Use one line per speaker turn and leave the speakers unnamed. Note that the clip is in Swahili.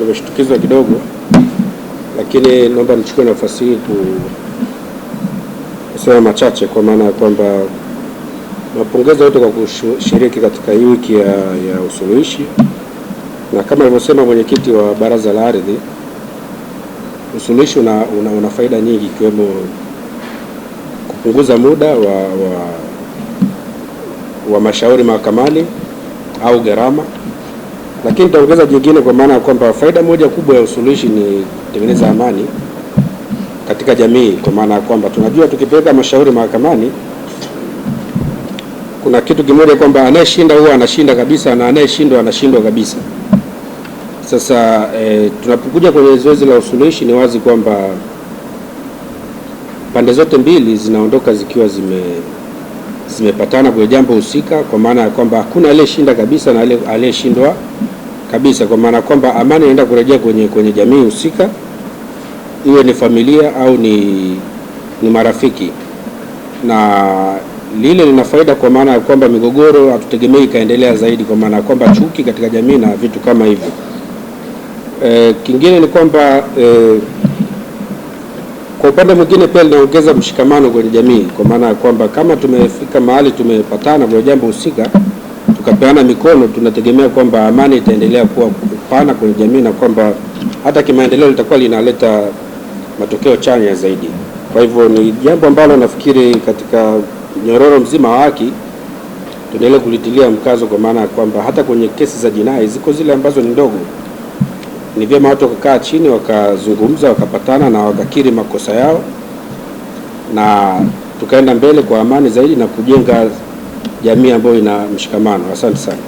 nimeshtukizwa kidogo, lakini naomba nichukue nafasi hii kusema machache, kwa maana ya kwamba napongeza wote kwa kushiriki katika hii wiki ya usuluhishi, na kama alivyosema mwenyekiti wa Baraza la Ardhi, usuluhishi una faida nyingi, ikiwemo kupunguza muda wa mashauri mahakamani au gharama. Lakini nitaongeza jingine, kwa maana ya kwamba faida moja kubwa ya usuluhishi ni kutengeneza amani katika jamii, kwa maana ya kwamba tunajua tukipeleka mashauri mahakamani kuna kitu kimoja, kwamba anayeshinda huwa anashinda kabisa na anayeshindwa anashindwa kabisa. Sasa tunapokuja kwenye zoezi la usuluhishi, ni wazi kwamba pande zote mbili zinaondoka zikiwa zimepatana kwenye jambo husika, kwa maana ya kwamba hakuna aliyeshinda kabisa na aliyeshindwa kabisa, kwa maana kwamba amani inaenda kurejea kwenye jamii husika, iwe ni familia au ni marafiki, na lile lina faida, kwa maana ya kwamba migogoro hatutegemei ikaendelea zaidi, kwa maana ya kwamba chuki katika jamii na vitu kama hivyo. Kingine ni kwamba kwa upande mwingine pia linaongeza mshikamano kwenye jamii, kwa maana ya kwamba kama tumefika mahali tumepatana kwa jambo husika, tukapeana mikono, tunategemea kwamba amani itaendelea kuwa pana kwenye jamii, na kwamba hata kimaendeleo litakuwa linaleta matokeo chanya zaidi. Kwa hivyo ni jambo ambalo nafikiri katika nyororo mzima wa haki tuendelee kulitilia mkazo, kwa maana ya kwamba hata kwenye kesi za jinai ziko zile ambazo ni ndogo, ni vyema watu wakakaa chini wakazungumza, wakapatana na wakakiri makosa yao, na tukaenda mbele kwa amani zaidi na kujenga jamii ambayo ina mshikamano. Asante sana.